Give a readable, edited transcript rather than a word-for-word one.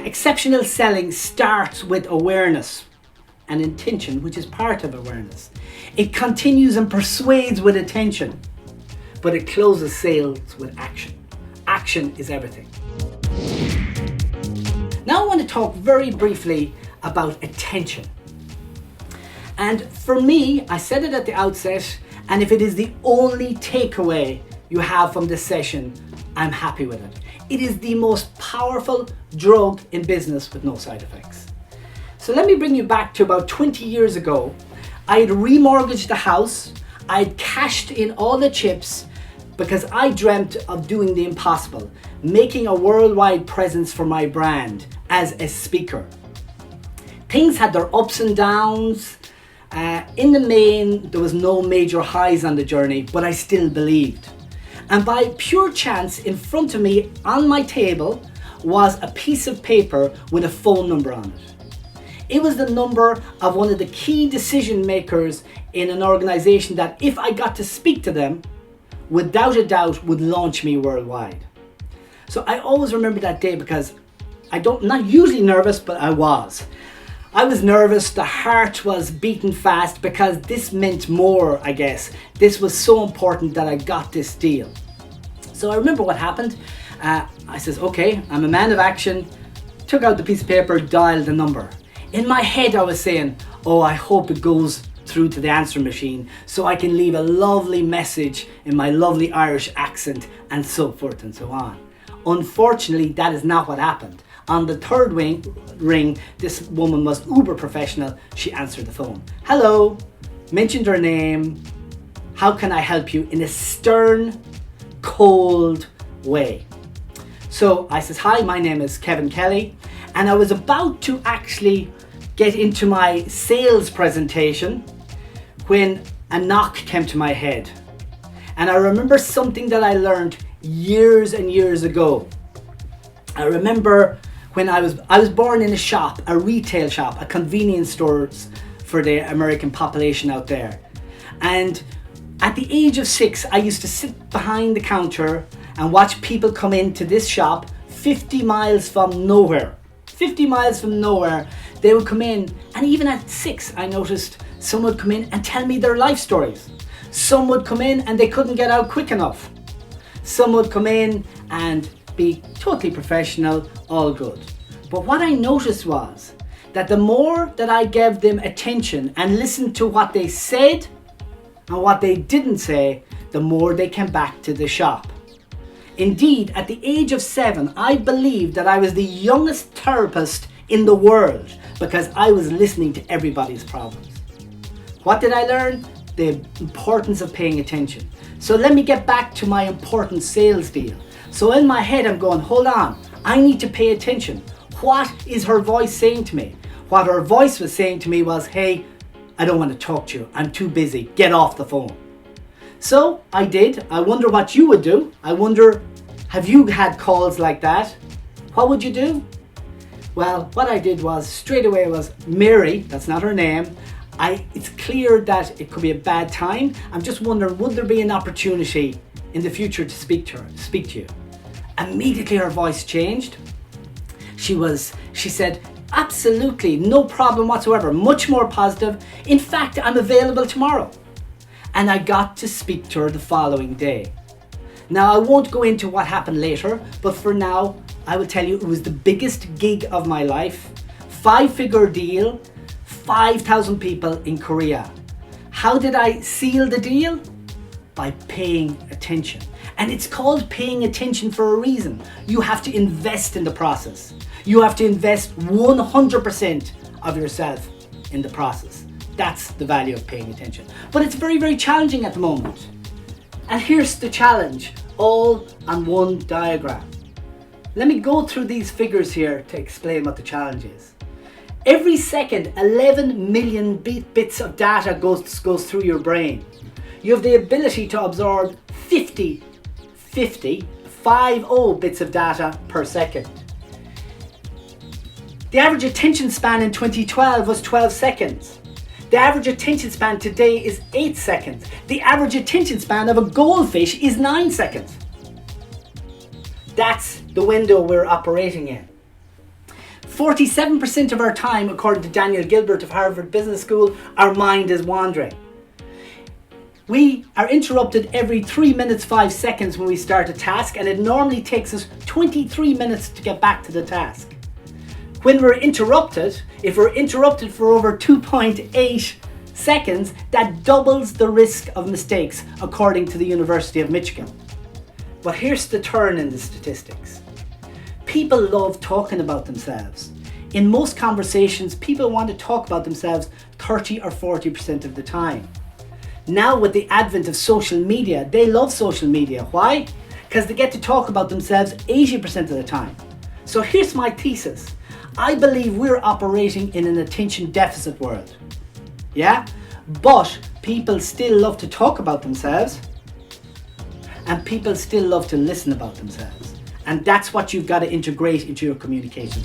Exceptional selling starts with awareness and intention, which is part of awareness. It continues and persuades with attention, but it closes sales with action. Action is everything. Now I want to talk very briefly about attention. And for me, I said it at the outset, and if it is the only takeaway you have from this session, I'm happy with it. It is the most powerful drug in business with no side effects. So let me bring you back to about 20 years ago. I had remortgaged the house. I had cashed in all the chips because I dreamt of doing the impossible, making a worldwide presence for my brand as a speaker. Things had their ups and downs. In the main, there was no major highs on the journey, but I still believed. And by pure chance, in front of me on my table was a piece of paper with a phone number on it. It was the number of one of the key decision makers in an organization that, if I got to speak to them, without a doubt would launch me worldwide. So I always remember that day because not usually nervous, but I was. I was nervous, the heart was beating fast because this meant more, I guess. This was so important that I got this deal. So I remember what happened. I says, okay, I'm a man of action, took out the piece of paper, dialed the number. In my head I was saying, oh, I hope it goes through to the answer machine so I can leave a lovely message in my lovely Irish accent and so forth and so on. Unfortunately, that is not what happened. On the third ring, this woman was uber professional. She answered the phone. Hello, mentioned her name. How can I help you? In a stern, cold way. So I says, hi, my name is Kevin Kelly. And I was about to actually get into my sales presentation when a knock came to my head. And I remember something that I learned years and years ago. I remember when I was born in a shop, a retail shop, a convenience store for the American population out there. And at the age of 6, I used to sit behind the counter and watch people come into this shop 50 miles from nowhere. 50 miles from nowhere, they would come in, and even at 6, I noticed some would come in and tell me their life stories. Some would come in and they couldn't get out quick enough. Some would come in and be totally professional, all good. But what I noticed was that the more that I gave them attention and listened to what they said and what they didn't say, the more they came back to the shop. Indeed, at the age of 7, I believed that I was the youngest therapist in the world because I was listening to everybody's problems. What did I learn? The importance of paying attention. So let me get back to my important sales deal. So in my head, I'm going, hold on, I need to pay attention. What is her voice saying to me? What her voice was saying to me was, hey, I don't want to talk to you. I'm too busy. Get off the phone. So I did. I wonder what you would do. I wonder, have you had calls like that? What would you do? Well, what I did was straight away was Mary, that's not her name. It's clear that it could be a bad time. I'm just wondering, would there be an opportunity in the future to speak to you? Immediately her voice changed. She said, absolutely, no problem whatsoever, much more positive. In fact, I'm available tomorrow. And I got to speak to her the following day. Now, I won't go into what happened later, but for now, I will tell you it was the biggest gig of my life. 5-figure deal, 5,000 people in Korea. How did I seal the deal? By paying attention. And it's called paying attention for a reason. You have to invest in the process. You have to invest 100% of yourself in the process. That's the value of paying attention. But it's very, very challenging at the moment. And here's the challenge, all on one diagram. Let me go through these figures here to explain what the challenge is. Every second, 11 million bits of data goes through your brain. You have the ability to absorb 50 bits of data per second. The average attention span in 2012 was 12 seconds. The average attention span today is 8 seconds. The average attention span of a goldfish is 9 seconds. That's the window we're operating in. 47% of our time, according to Daniel Gilbert of Harvard Business School, our mind is wandering. We are interrupted every 3 minutes 5 seconds when we start a task, and it normally takes us 23 minutes to get back to the task. When we're interrupted, if we're interrupted for over 2.8 seconds, that doubles the risk of mistakes, according to the University of Michigan. But here's the turn in the statistics. People love talking about themselves. In most conversations, people want to talk about themselves 30 or 40% of the time. Now with the advent of social media, they love social media. Why? Because they get to talk about themselves 80% of the time. So here's my thesis. I believe we're operating in an attention deficit world. Yeah? But people still love to talk about themselves, and people still love to listen about themselves. And that's what you've got to integrate into your communication.